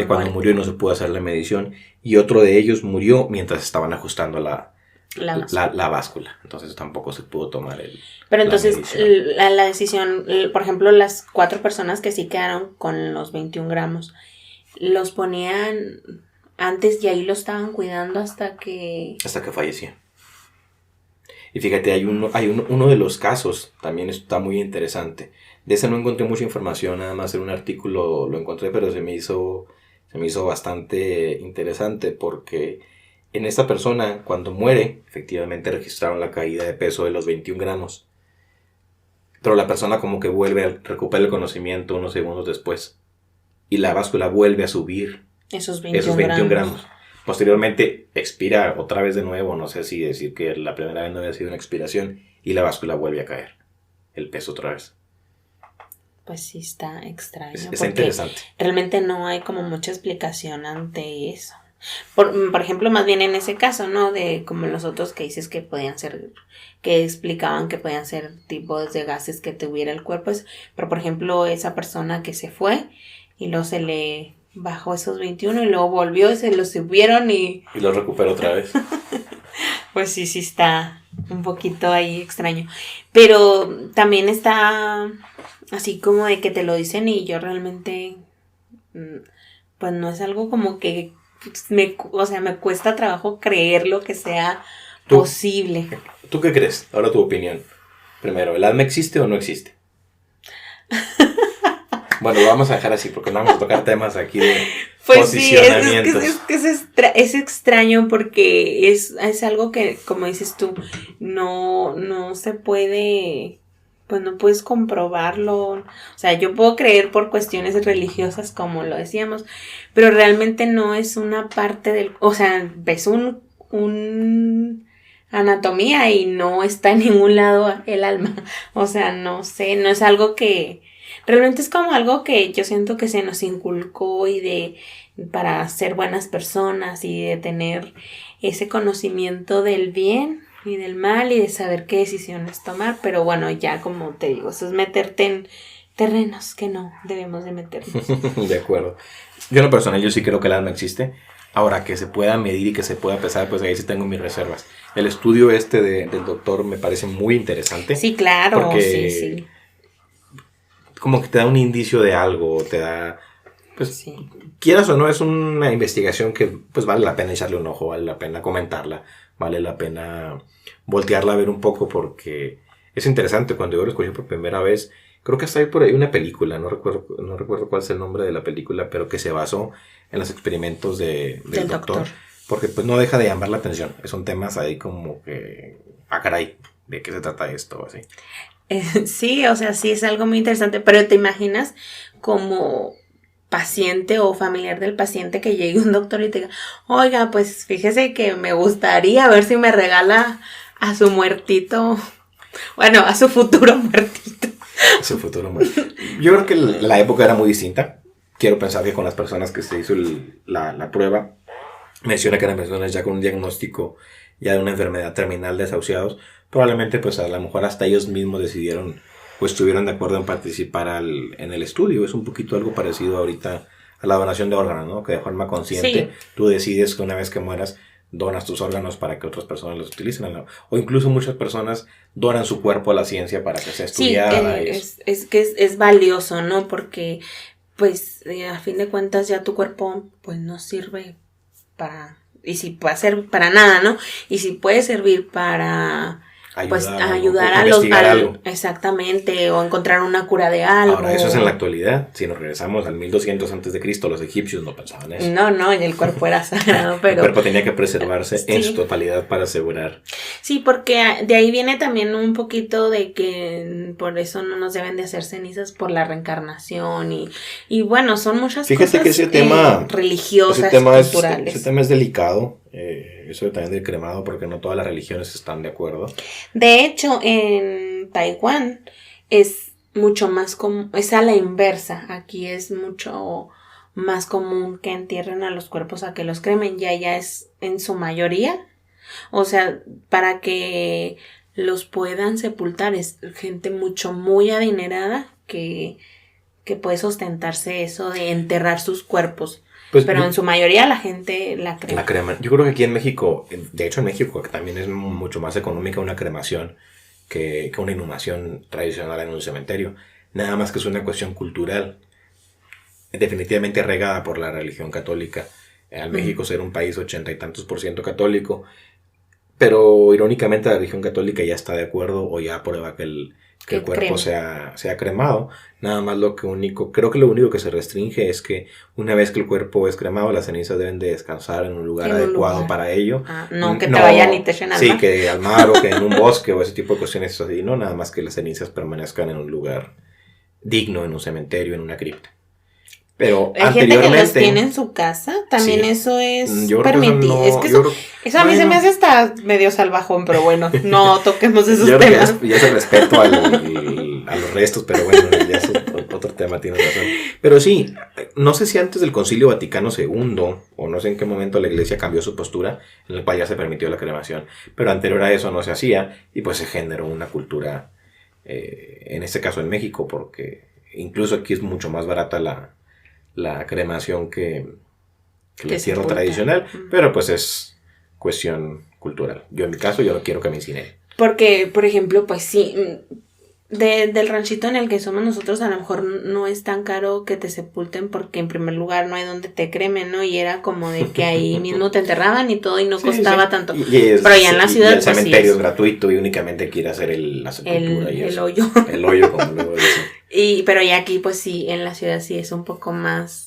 cuando murió y no se pudo hacer la medición. Y otro de ellos murió mientras estaban ajustando la báscula. Entonces tampoco se pudo tomar Pero entonces la decisión, por ejemplo, las 4 personas que sí quedaron con los 21 gramos, los ponían antes y ahí lo estaban cuidando hasta que fallecían. Y fíjate, hay uno de los casos, también está muy interesante. De ese no encontré mucha información, nada más en un artículo lo encontré, pero se me hizo bastante interesante, porque en esta persona, cuando muere, efectivamente registraron la caída de peso de los 21 gramos. Pero la persona como que recupera el conocimiento unos segundos después. Y la báscula vuelve a subir esos 21 gramos. Posteriormente expira otra vez de nuevo, no sé si decir que la primera vez no había sido una expiración, y la báscula vuelve a caer, el peso otra vez. Pues sí está extraño. Está interesante. Realmente no hay como mucha explicación ante eso. Por ejemplo, más bien en ese caso, ¿no? De como los otros que dices que podían ser, que explicaban que podían ser tipos de gases que tuviera el cuerpo. Pero por ejemplo, esa persona que se fue y luego se le bajó esos 21 y luego volvió y se los subieron y lo recuperó otra vez. Pues sí está un poquito ahí extraño. Pero también está así como de que te lo dicen y yo realmente pues no es algo como que me cuesta trabajo creer lo que sea posible. ¿Tú qué crees? Ahora tu opinión. Primero, ¿el alma existe o no existe? Bueno, lo vamos a dejar así porque no vamos a tocar temas aquí de posicionamientos. Es extraño porque es algo que, como dices tú, no se puede pues no puedes comprobarlo. O sea, yo puedo creer por cuestiones religiosas, como lo decíamos, pero realmente no es una parte del... O sea, ves un anatomía y no está en ningún lado el alma. O sea, no sé, no es algo que... Realmente es como algo que yo siento que se nos inculcó para ser buenas personas y de tener ese conocimiento del bien y del mal y de saber qué decisiones tomar, pero bueno, ya como te digo, eso es meterte en terrenos que no debemos de meternos. De acuerdo. Yo en lo personal, yo sí creo que el alma existe. Ahora, que se pueda medir y que se pueda pesar, pues ahí sí tengo mis reservas. El estudio del doctor me parece muy interesante. Sí, claro, porque sí. Como que te da un indicio de algo, te da... Pues, sí. Quieras o no, es una investigación que pues vale la pena echarle un ojo, vale la pena comentarla, vale la pena voltearla a ver un poco, porque es interesante. Cuando yo lo escuché por primera vez, creo que está ahí por ahí una película, no recuerdo cuál es el nombre de la película, pero que se basó en los experimentos del doctor, porque pues no deja de llamar la atención. Son temas ahí como que, caray, ¿de qué se trata esto? Así. Sí, o sea, sí es algo muy interesante, pero ¿te imaginas como paciente o familiar del paciente que llegue un doctor y te diga, oiga, pues fíjese que me gustaría ver si me regala a su muertito, bueno, a su futuro muertito? Su futuro muertito. Yo creo que la época era muy distinta. Quiero pensar que con las personas que se hizo la prueba, menciona que eran personas ya con un diagnóstico ya de una enfermedad terminal, desahuciados. Probablemente pues a lo mejor hasta ellos mismos decidieron, pues estuvieron de acuerdo en participar en el estudio. Es un poquito algo parecido ahorita a la donación de órganos, ¿no? Que de forma consciente tú decides que una vez que mueras donas tus órganos para que otras personas los utilicen, ¿no? O incluso muchas personas donan su cuerpo a la ciencia para que sea estudiada. Sí, es valioso, ¿no? Porque pues a fin de cuentas ya tu cuerpo pues no sirve para... Y si puede ser para nada, ¿no? Y si puede servir para... ayudar a los... Exactamente, o encontrar una cura de algo. Ahora, eso es en la actualidad. Si nos regresamos al 1200 a.C., los egipcios no pensaban eso. No, y el cuerpo era sagrado, pero... El cuerpo tenía que preservarse en su totalidad para asegurar. Sí, porque de ahí viene también un poquito de que por eso no nos deben de hacer cenizas por la reencarnación y bueno, son muchas cosas que ese tema, religiosas, culturales. Ese tema es delicado. Eso también del cremado, porque no todas las religiones están de acuerdo. De hecho, en Taiwán es mucho más común, es a la inversa. Aquí es mucho más común que entierren a los cuerpos a que los cremen. Ya es en su mayoría. O sea, para que los puedan sepultar es gente muy adinerada que puede sostentarse eso de enterrar sus cuerpos. Pues, pero en su mayoría la gente la crema. La crema. Yo creo que aquí en México, de hecho en México también es mucho más económica una cremación que una inhumación tradicional en un cementerio. Nada más que es una cuestión cultural, definitivamente regada por la religión católica. Al México ser un país 80 y tantos % católico, pero irónicamente la religión católica ya está de acuerdo o ya aprueba que el cuerpo sea cremado. Nada más creo que lo único que se restringe es que una vez que el cuerpo es cremado, las cenizas deben de descansar en un lugar adecuado para ello. Que te vayan y te echen al mar. Sí, que al mar o que en un bosque o ese tipo de cuestiones así, no, nada más que las cenizas permanezcan en un lugar digno, en un cementerio, en una cripta. Pero hay gente que los tiene en su casa, también sí. Eso es permitido. Eso a mí se me hace hasta medio salvajón, pero bueno, no toquemos esos temas. Ya se respeto a los restos, pero bueno, ya es otro tema, tienes razón. Pero sí, no sé si antes del Concilio Vaticano II, o no sé en qué momento la Iglesia cambió su postura, en el cual ya se permitió la cremación, pero anterior a eso no se hacía, y pues se generó una cultura, en este caso en México, porque incluso aquí es mucho más barata la cremación que el entierro tradicional, pero pues es cuestión cultural. Yo en mi caso, yo no quiero que me incineren. Porque, por ejemplo, pues sí, del ranchito en el que somos nosotros a lo mejor no es tan caro que te sepulten porque en primer lugar no hay donde te cremen, ¿no? Y era como de que ahí mismo te enterraban y todo y no costaba tanto. Pero ya en la ciudad el cementerio es gratuito y únicamente quiere hacer la sepultura. El hoyo. El hoyo, como luego dicen. Pero ya aquí, pues sí, en la ciudad sí es un poco más...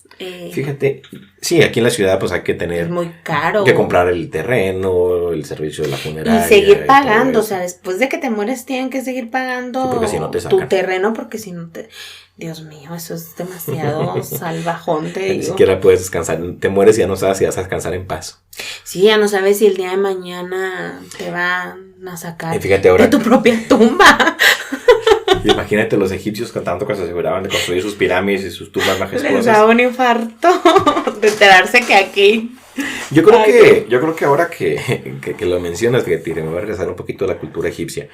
Fíjate, sí, aquí en la ciudad pues hay que tener... Es muy caro. Que comprar el terreno, el servicio de la funeraria. Y seguir pagando, o sea, después de que te mueres tienen que seguir pagando porque si no te sacan. tu terreno, porque si no te... Dios mío, eso es demasiado salvajón, te digo. Ni siquiera puedes descansar, te mueres y ya no sabes si vas a descansar en paz. Sí, ya no sabes si el día de mañana te van a sacar ahora, de tu propia tumba. Imagínate los egipcios tanto que se aseguraban de construir sus pirámides y sus tumbas majestuosas. Les da un infarto de enterarse que aquí... Yo creo que ahora que lo mencionas, fíjate, me voy a regresar un poquito a la cultura egipcia.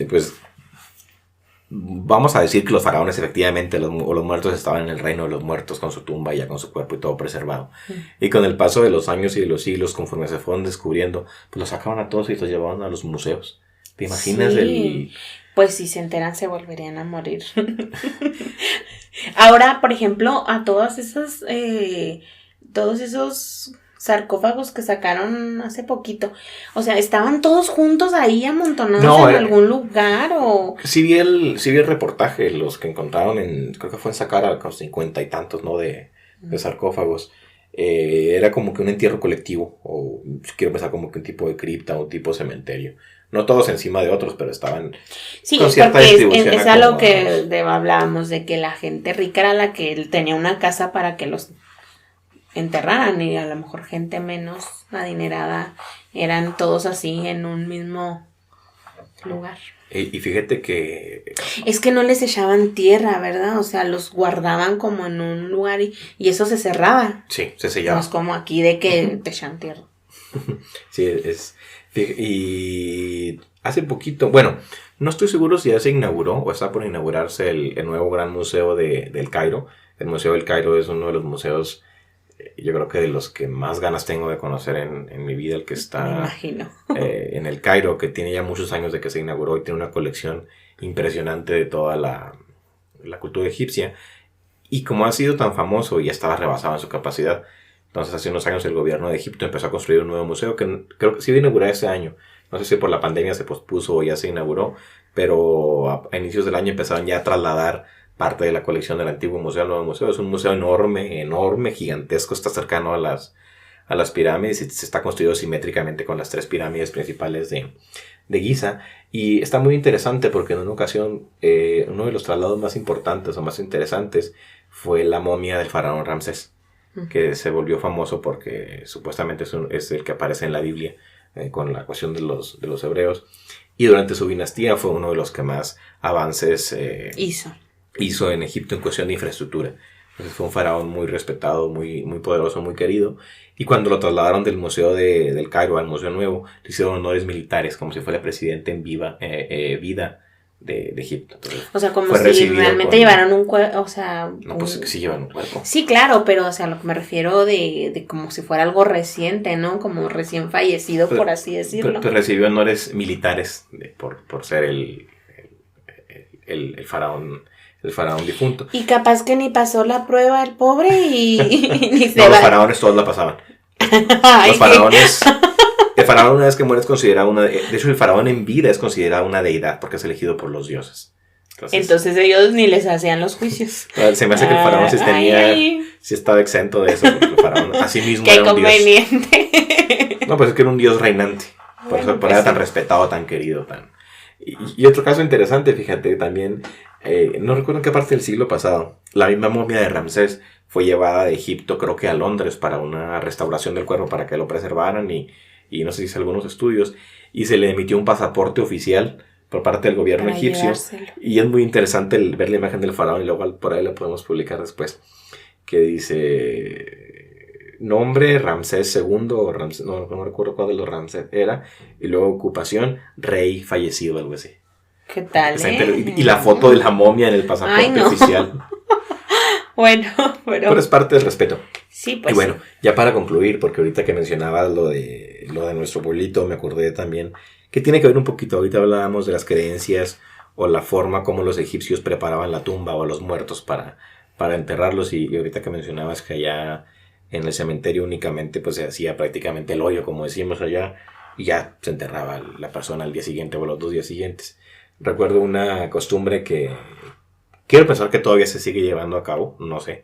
Pues vamos a decir que los faraones efectivamente, los muertos estaban en el reino de los muertos con su tumba y ya con su cuerpo y todo preservado. Y con el paso de los años y de los siglos, conforme se fueron descubriendo, pues los sacaban a todos y los llevaban a los museos. ¿Te imaginas Pues si se enteran se volverían a morir. Ahora, por ejemplo, a todos esos sarcófagos que sacaron hace poquito, o sea, ¿estaban todos juntos ahí amontonados en algún lugar o...? Sí vi el reportaje, los que encontraron creo que fue en Saqqara, con 50 y tantos, ¿no? de sarcófagos. Era como que un entierro colectivo, o quiero pensar como que un tipo de cripta, un tipo de cementerio. No todos encima de otros, pero estaban con cierta distribución. Es a lo que hablábamos, de que la gente rica era la que tenía una casa para que los enterraran, y a lo mejor gente menos adinerada eran todos así en un mismo lugar. Y fíjate que... Es que no les echaban tierra, ¿verdad? O sea, los guardaban como en un lugar y eso se cerraba. Sí, se sellaba. No es como aquí de que te echan tierra. Sí, y hace poquito, bueno, no estoy seguro si ya se inauguró o está por inaugurarse el nuevo gran museo del Cairo. El Museo del Cairo es uno de los museos, yo creo que de los que más ganas tengo de conocer en mi vida, el que está me imagino. En el Cairo, que tiene ya muchos años de que se inauguró y tiene una colección impresionante de toda la cultura egipcia. Y como ha sido tan famoso y ya estaba rebasado en su capacidad, entonces hace unos años el gobierno de Egipto empezó a construir un nuevo museo que creo que sí iba a inaugurar este año. No sé si por la pandemia se pospuso o ya se inauguró, pero a inicios del año empezaron ya a trasladar parte de la colección del antiguo museo al nuevo museo. Es un museo enorme, gigantesco, está cercano a las pirámides y se está construido simétricamente con las 3 pirámides principales de Giza. Y está muy interesante porque en una ocasión uno de los traslados más importantes o más interesantes fue la momia del faraón Ramsés, que se volvió famoso porque supuestamente es el que aparece en la Biblia con la cuestión de los hebreos, y durante su dinastía fue uno de los que más avances hizo en Egipto en cuestión de infraestructura. Entonces fue un faraón muy respetado, muy, muy poderoso, muy querido, y cuando lo trasladaron del museo del Cairo al museo nuevo, le hicieron honores militares como si fuera presidente en vida de Egipto. Entonces, o sea, como si realmente llevaran un cuerpo, o sea... No, pues que sí llevan un cuerpo. Sí, claro, pero o sea, lo que me refiero de como si fuera algo reciente, ¿no? Como recién fallecido, por así decirlo. Pero recibió honores militares por ser el faraón difunto. Y capaz que ni pasó la prueba el pobre y ni se no, los faraones todos la pasaban. Los faraones... El faraón, una vez que muere, es considerado de hecho, el faraón en vida es considerado una deidad porque es elegido por los dioses. Entonces ellos ni les hacían los juicios. Se me hace que el faraón sí estaba exento de eso, porque el faraón así mismo qué era un conveniente. Dios. No, pues es que era un dios reinante. Por eso era tan respetado, tan querido. Y otro caso interesante, fíjate, también, no recuerdo en qué parte del siglo pasado, la misma momia de Ramsés fue llevada de Egipto, creo que a Londres, para una restauración del cuerpo, para que lo preservaran y no sé si hice algunos estudios, y se le emitió un pasaporte oficial por parte del gobierno egipcio. Llevárselo. Y es muy interesante ver la imagen del faraón, y luego por ahí la podemos publicar después, que dice nombre Ramsés II, o Ramsés, no recuerdo cuál de los Ramsés era, y luego ocupación, rey fallecido, algo así. ¿Qué tal? Y la foto de la momia en el pasaporte oficial. Bueno, pero es parte del respeto. Sí, pues. Y bueno, ya para concluir, porque ahorita que mencionabas lo de nuestro pueblito, me acordé también que tiene que ver un poquito. Ahorita hablábamos de las creencias o la forma como los egipcios preparaban la tumba o a los muertos para enterrarlos, y ahorita que mencionabas que allá en el cementerio únicamente pues se hacía prácticamente el hoyo, como decimos allá, y ya se enterraba la persona al día siguiente o los 2 días siguientes. Recuerdo una costumbre que Quiero pensar que todavía se sigue llevando a cabo, no sé.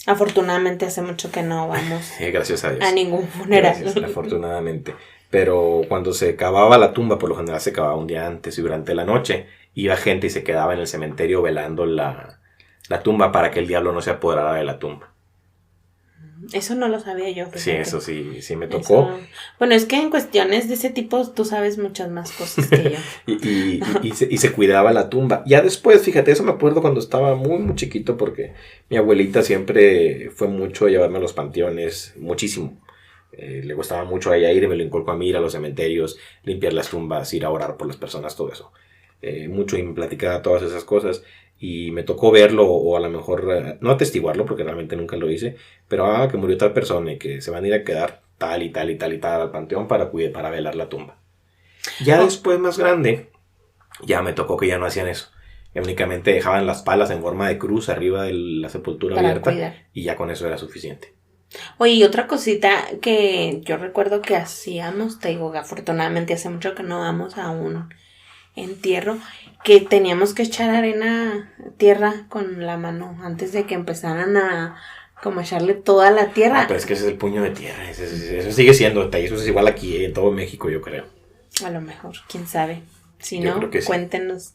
Afortunadamente hace mucho que no vamos Gracias a Dios. a ningún funeral. Gracias, afortunadamente. Pero cuando se cavaba la tumba, por lo general se cavaba un día antes y durante la noche iba gente y se quedaba en el cementerio velando la tumba para que el diablo no se apoderara de la tumba. Eso no lo sabía yo. Sí, eso sí me tocó. Eso... Bueno, es que en cuestiones de ese tipo tú sabes muchas más cosas que yo. y se cuidaba la tumba. Ya después, fíjate, eso me acuerdo cuando estaba muy, muy chiquito porque mi abuelita siempre fue mucho a llevarme a los panteones, muchísimo. Le gustaba mucho a ella ir, me lo inculcó a mí, ir a los cementerios, limpiar las tumbas, ir a orar por las personas, todo eso. Mucho y me platicaba todas esas cosas. Y me tocó verlo o a lo mejor, no atestiguarlo porque realmente nunca lo hice, pero que murió tal persona y que se van a ir a quedar tal y tal y tal y tal al panteón para velar la tumba. Ya después más grande, ya me tocó que ya no hacían eso. Únicamente dejaban las palas en forma de cruz arriba de la sepultura para abierta cuidar. Y ya con eso era suficiente. Oye, y otra cosita que yo recuerdo que hacíamos, te digo, afortunadamente hace mucho que no vamos a un entierro, que teníamos que echar tierra con la mano antes de que empezaran a como echarle toda la tierra. Pero es que ese es el puño de tierra, eso sigue siendo, eso es igual aquí en todo México, yo creo. A lo mejor, quién sabe. Si yo no, creo que sí. Cuéntenos.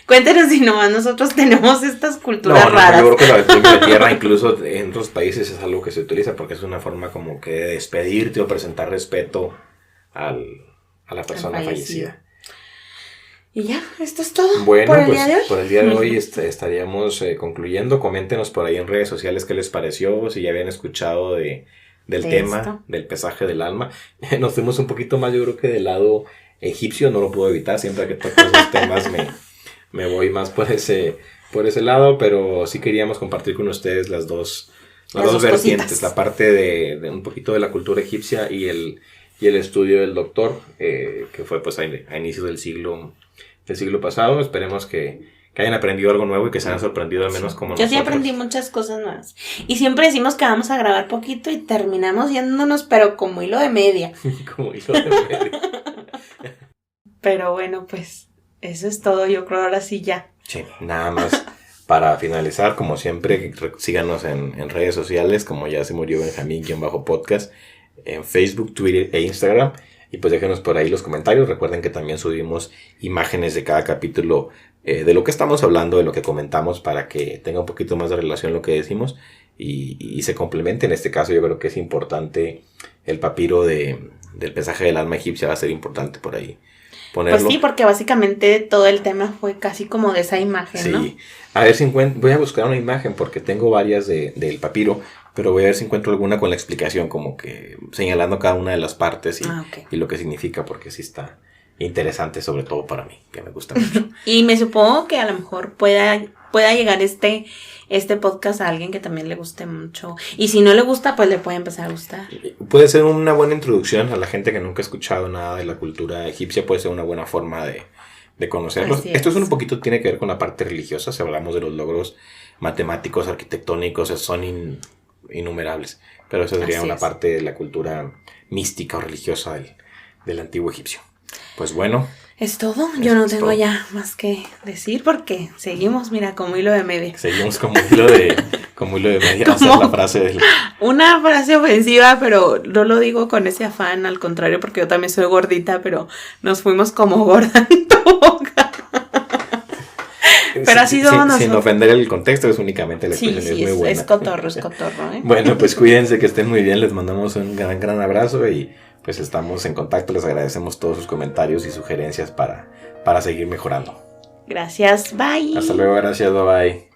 Cuéntenos si nomás nosotros tenemos estas culturas raras. Yo creo que el puño de tierra incluso en otros países es algo que se utiliza porque es una forma como que de despedirte o presentar respeto a la persona fallecida. Y ya, esto es todo. Bueno, por el pues día de hoy. por el día de hoy estaríamos concluyendo. Coméntenos por ahí en redes sociales qué les pareció, si ya habían escuchado del tema, esto. del pesaje del alma. Nos fuimos un poquito más, yo creo que del lado egipcio, no lo puedo evitar, siempre que toco esos temas me voy más por ese lado, pero sí queríamos compartir con ustedes las dos vertientes, cositas. La parte de un poquito de la cultura egipcia y el estudio del doctor, que fue pues a inicios del siglo pasado. Esperemos que hayan aprendido algo nuevo y que se hayan sorprendido al menos como nosotros. Yo sí aprendí muchas cosas nuevas. Y siempre decimos que vamos a grabar poquito y terminamos yéndonos, pero como hilo de media. Como hilo de media. Pero bueno, pues eso es todo, yo creo, ahora sí ya. Sí, nada más para finalizar, como siempre, síganos en redes sociales, como Ya se murió Benjamín-podcast, en Facebook, Twitter e Instagram. Y pues déjenos por ahí los comentarios. Recuerden que también subimos imágenes de cada capítulo, de lo que estamos hablando, de lo que comentamos, para que tenga un poquito más de relación lo que decimos y se complemente. En este caso yo creo que es importante el papiro del pesaje del alma egipcia, va a ser importante por ahí ponerlo. Pues sí, porque básicamente todo el tema fue casi como de esa imagen, sí. ¿no? A ver si voy a buscar una imagen porque tengo varias del papiro, pero voy a ver si encuentro alguna con la explicación, como que señalando cada una de las partes y lo que significa, porque sí está interesante, sobre todo para mí, que me gusta mucho. Y me supongo que a lo mejor pueda llegar este podcast a alguien que también le guste mucho. Y si no le gusta, pues le puede empezar a gustar. Puede ser una buena introducción a la gente que nunca ha escuchado nada de la cultura egipcia, puede ser una buena forma de conocerlos. Esto es un poquito, tiene que ver con la parte religiosa, si hablamos de los logros matemáticos, arquitectónicos, son innumerables, pero eso sería una parte de la cultura mística o religiosa del antiguo egipcio. Pues bueno. Es todo, yo no tengo ya más que decir porque seguimos, mira, como hilo de media. Seguimos como hilo de media, esa es la frase una frase ofensiva, pero no lo digo con ese afán, al contrario, porque yo también soy gordita, pero nos fuimos como gorda en tu boca. Pero así somos nosotros. Sin ofender el contexto, es únicamente la expresión, es muy buena. Es cotorro, ¿eh? Bueno, pues cuídense, que estén muy bien, les mandamos un gran abrazo y pues estamos en contacto, les agradecemos todos sus comentarios y sugerencias para seguir mejorando. Gracias, bye. Hasta luego, gracias, bye.